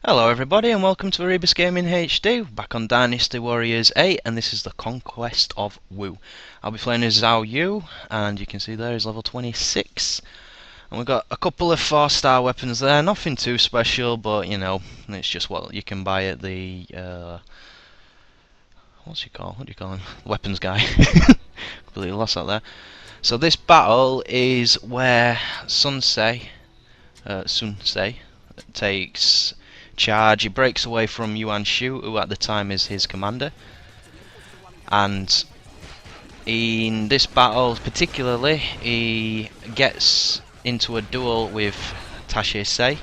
Hello everybody and welcome to ErebosGamingHD, back on Dynasty Warriors 8, and this is the Conquest of Wu. I'll be playing as Zhou Yu, and you can see there he's level 26. And we've got a couple of 4-star weapons there, nothing too special, but you know, it's just what you can buy at the, what do you call him? Weapons guy. Completely lost that there. So this battle is where Sun Ce takes charge. He breaks away from Yuan Shu, who at the time is his commander, and in this battle particularly he gets into a duel with Tashi Ce,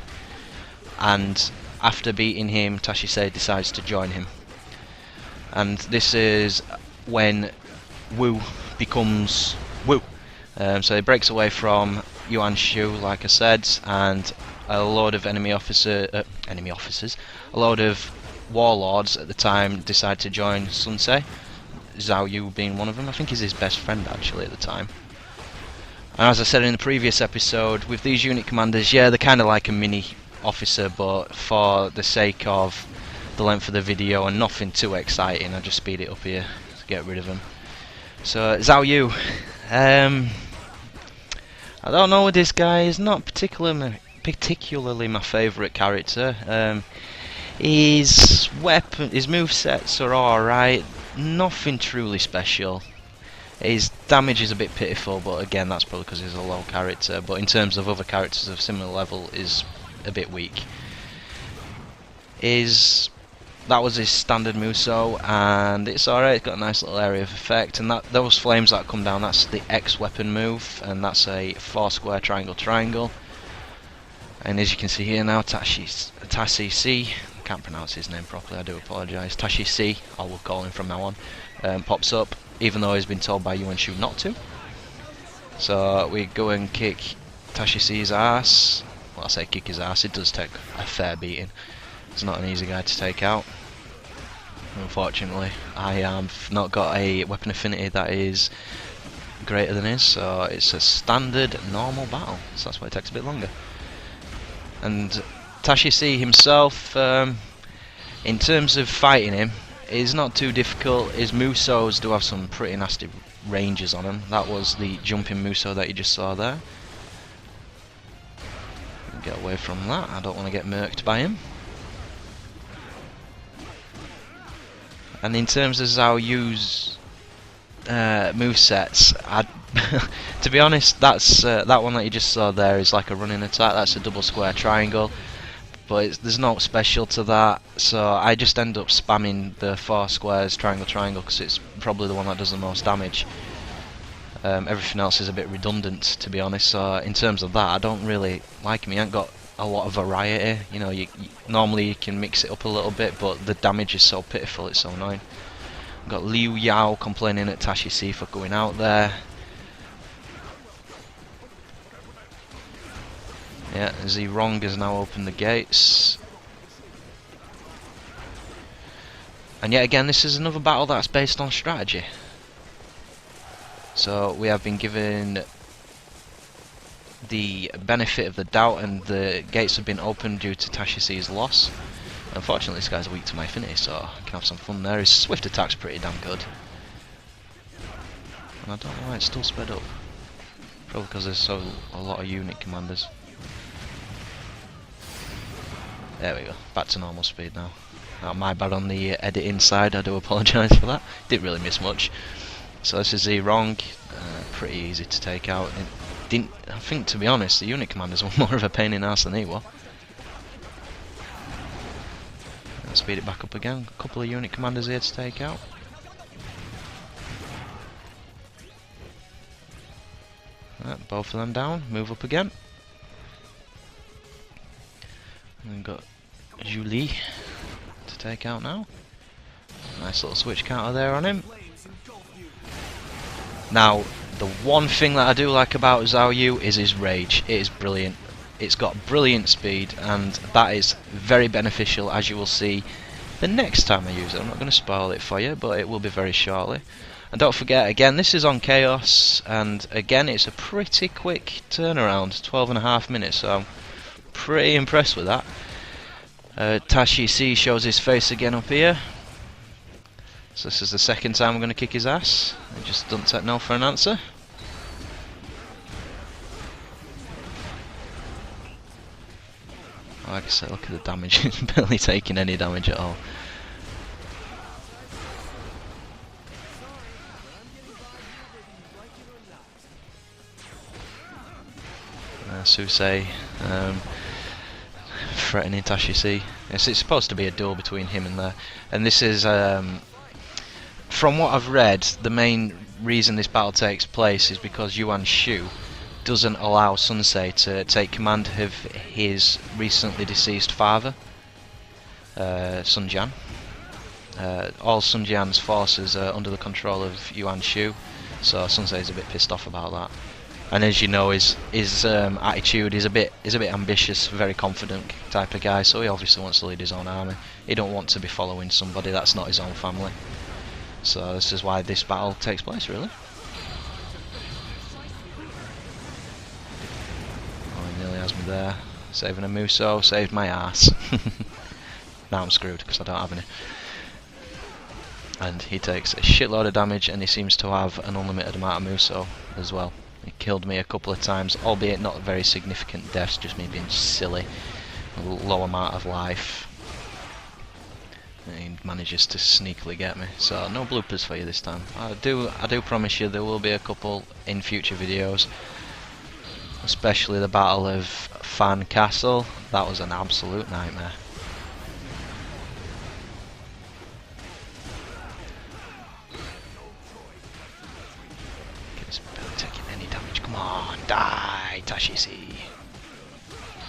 and after beating him, Tashi Ce decides to join him, and this is when Wu becomes Wu. So he breaks away from Yuan Shu, like I said, and a load of enemy officers, a load of warlords at the time decide to join Sun Ce, Zhou Yu being one of them. I think he's his best friend actually at the time. And as I said in the previous episode, with these unit commanders, yeah, they're kind of like a mini officer, but for the sake of the length of the video and nothing too exciting, I just speed it up here to get rid of them. So Zhou Yu, I don't know with this guy. He's not particularly my favourite character. His movesets are alright, nothing truly special. His damage is a bit pitiful, but again that's probably because he's a low character, but in terms of other characters of similar level is a bit weak. That was his standard moveset, and it's alright, it's got a nice little area of effect, and those flames that come down, that's the X weapon move, and that's a 4-square triangle. And as you can see here now, Tashi Ce, I can't pronounce his name properly, I do apologise, Tashi Ce, I will call him from now on, pops up, even though he's been told by Yuan Shu not to. So we go and kick Tashi Ce's ass. Well, I say kick his ass, it does take a fair beating. He's not an easy guy to take out. Unfortunately, I have not got a weapon affinity that is greater than his, so it's a standard normal battle, so that's why it takes a bit longer. And Tashi Ce himself, in terms of fighting him, is not too difficult. His movesets do have some pretty nasty ranges on him. That was the jumping moveset that you just saw there. Get away from that, I don't want to get murked by him. And in terms of Zhou Yu's movesets, to be honest, that's that one that you just saw there is like a running attack. That's a double square triangle, but there's no special to that. So I just end up spamming the 4 squares triangle because it's probably the one that does the most damage. Everything else is a bit redundant, to be honest. So in terms of that, I don't really like him. He ain't got a lot of variety. You know, normally you can mix it up a little bit, but the damage is so pitiful, it's so annoying. We've got Liu Yao complaining at Tashi Ce for going out there. Yeah, Zhong has now opened the gates. And yet again, this is another battle that's based on strategy. So we have been given the benefit of the doubt, and the gates have been opened due to Tashi Ce's loss. Unfortunately, this guy's weak to my affinity, so I can have some fun there. His swift attack's pretty damn good. And I don't know why it's still sped up. Probably because there's a lot of unit commanders. There we go, back to normal speed now. My bad on the editing side, I do apologise for that. Didn't really miss much. So this is Zhong, pretty easy to take out. I think, to be honest, the unit commanders were more of a pain in the ass than he was. Let's speed it back up again. A couple of unit commanders here to take out. Right, both of them down. Move up again. And we've got Julie to take out now. Nice little switch counter there on him. Now, the one thing that I do like about Zhou Yu is his rage. It is brilliant. It's got brilliant speed, and that is very beneficial, as you will see the next time I use it. I'm not going to spoil it for you, but it will be very shortly. And don't forget, again, this is on Chaos, and again, it's a pretty quick turnaround, 12.5 minutes, so I'm pretty impressed with that. Tashi C shows his face again up here. So this is the second time I'm going to kick his ass. He just doesn't take no for an answer. Like I said, look at the damage. He's barely taking any damage at all. Susei threatening Tashi C. Yes, it's supposed to be a duel between him and there. And this is, from what I've read, the main reason this battle takes place is because Yuan Shu doesn't allow Sunsei to take command of his recently deceased father, Sun Jian. All Sun Jian's forces are under the control of Yuan Shu, so Sunsei is a bit pissed off about that. And as you know, his attitude is a bit ambitious, very confident type of guy. So he obviously wants to lead his own army. He don't want to be following somebody that's not his own family. So this is why this battle takes place, really. Oh, he nearly has me there. Saving a Muso, saved my ass. Now I'm screwed because I don't have any. And he takes a shitload of damage, and he seems to have an unlimited amount of Muso as well. He killed me a couple of times, albeit not very significant deaths, just me being silly. A low amount of life. And he manages to sneakily get me. So no bloopers for you this time. I do promise you there will be a couple in future videos. Especially the Battle of Fan Castle. That was an absolute nightmare. Come on, die, Tashi C.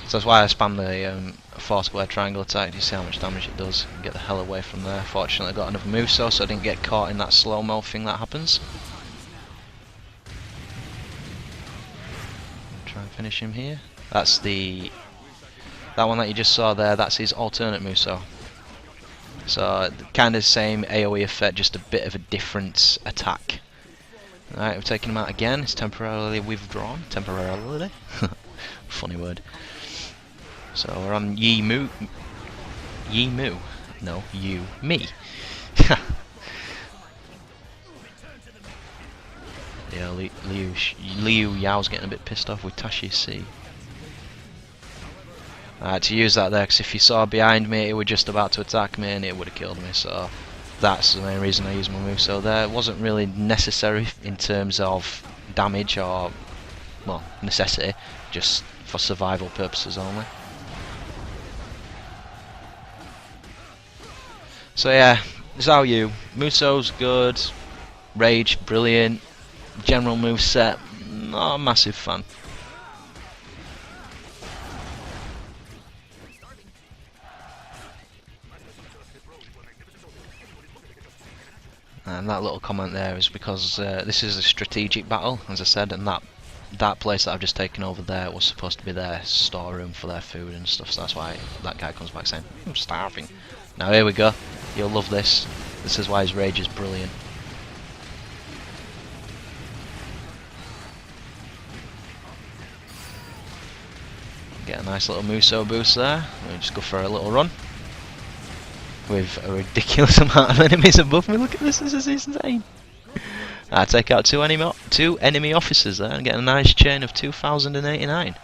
So that's why I spam the 4 square triangle attack. You see how much damage it does. Get the hell away from there. Fortunately I got another Muso, so I didn't get caught in that slow-mo thing that happens. Try and finish him here. That's that one that you just saw there, that's his alternate Muso. So kind of same AoE effect, just a bit of a different attack. Alright, we've taken him out again. It's temporarily withdrawn. Temporarily? Funny word. So we're on Yi Mu. No, you. Me. Yeah, Liu Yao's getting a bit pissed off with Tashi C. I had to use that there because if you saw behind me, it was just about to attack me and it would have killed me, so that's the main reason I used my move. So there, it wasn't really necessary in terms of damage or, well, necessity, just for survival purposes only. So yeah, Zhou Yu, Muso's good, Rage, brilliant, general move set, not a massive fan. And that little comment there is because this is a strategic battle, as I said, and that place that I've just taken over there was supposed to be their storeroom for their food and stuff, so that's why that guy comes back saying, I'm starving. Now here we go, you'll love this. This is why his rage is brilliant. Get a nice little Muso boost there, we'll just go for a little run. With a ridiculous amount of enemies above me. Look at this is insane. I take out two enemy officers there and get a nice chain of 2089.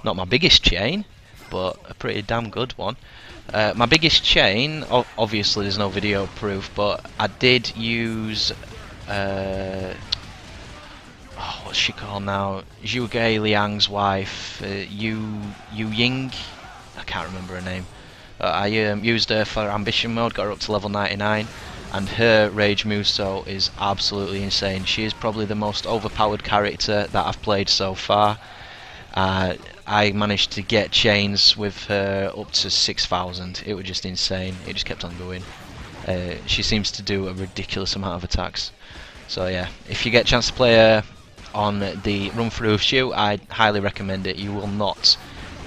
Not my biggest chain, but a pretty damn good one. My biggest chain, obviously there's no video proof, but I did use what's she called now? Zhu Liang's wife, Yu Ying. I can't remember her name. I used her for ambition mode, got her up to level 99, and her Rage Muso is absolutely insane. She is probably the most overpowered character that I've played so far. I managed to get chains with her up to 6,000. It was just insane. It just kept on going. She seems to do a ridiculous amount of attacks. So yeah, if you get a chance to play her on the run through of Shu, I highly recommend it. You will not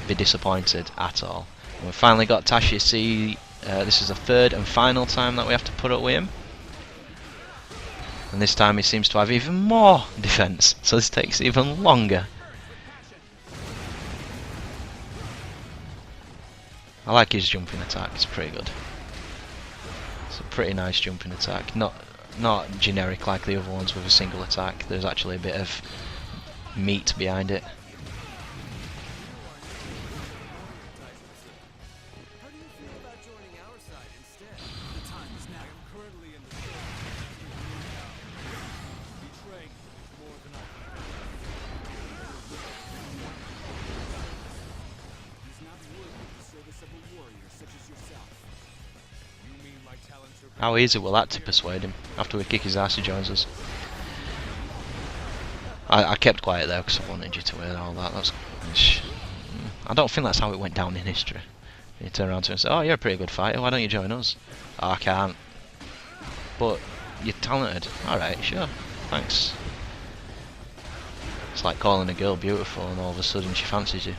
be disappointed at all. We've finally got Tashi C. This is the third and final time that we have to put up with him. And this time he seems to have even more defense, so this takes even longer. I like his jumping attack, it's pretty good. It's a pretty nice jumping attack, not generic like the other ones with a single attack. There's actually a bit of meat behind it. How easy will that to persuade him? After we kick his ass, he joins us. I kept quiet there because I wanted you to hear all that. I don't think that's how it went down in history. You turn around to him and say, "Oh, you're a pretty good fighter. Why don't you join us?" "Oh, I can't." "But you're talented." "Alright, sure. Thanks." It's like calling a girl beautiful and all of a sudden she fancies you.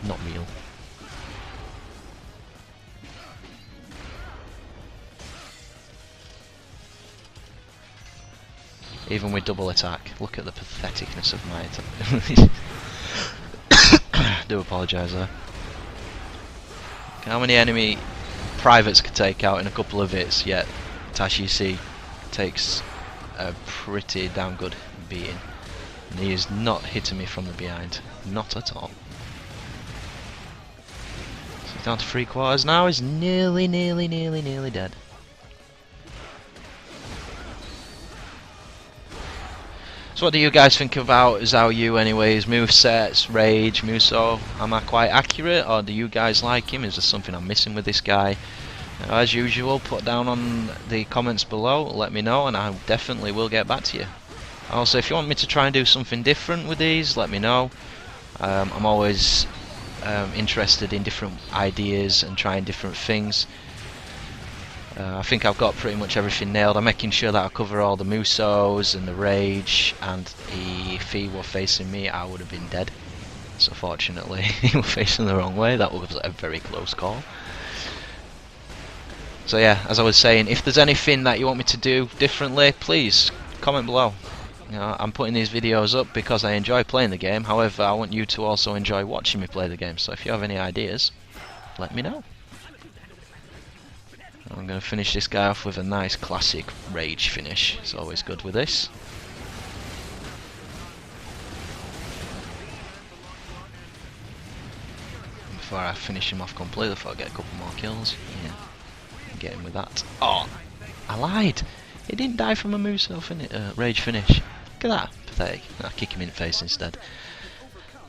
Not real. Even with double attack, look at the patheticness of my attack. I do apologise there. How many enemy privates could take out in a couple of hits, yet Tashi C takes a pretty damn good beating. And he is not hitting me from the behind. Not at all. So he's down to 3/4 now, he's nearly dead. So what do you guys think about Zhou Yu anyways? Movesets, rage, Muso? Am I quite accurate, or do you guys like him? Is there something I'm missing with this guy? As usual, put down on the comments below, let me know, and I definitely will get back to you. Also, if you want me to try and do something different with these, let me know. I'm always interested in different ideas and trying different things. I think I've got pretty much everything nailed. I'm making sure that I cover all the Musos and the Rage, and if he were facing me I would have been dead. So fortunately he was facing the wrong way. That was a very close call. So yeah, as I was saying, if there's anything that you want me to do differently, please comment below. You know, I'm putting these videos up because I enjoy playing the game. However, I want you to also enjoy watching me play the game. So if you have any ideas, let me know. I'm going to finish this guy off with a nice classic rage finish. It's always good with this. Before I finish him off completely, before I get a couple more kills. Yeah, get him with that. Oh, I lied. He didn't die from a Muso rage finish. Look at that. Pathetic. I'll kick him in the face instead.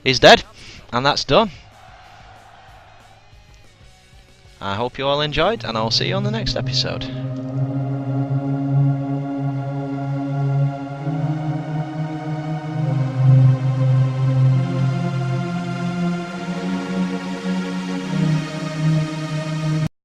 He's dead. And that's done. I hope you all enjoyed, and I'll see you on the next episode.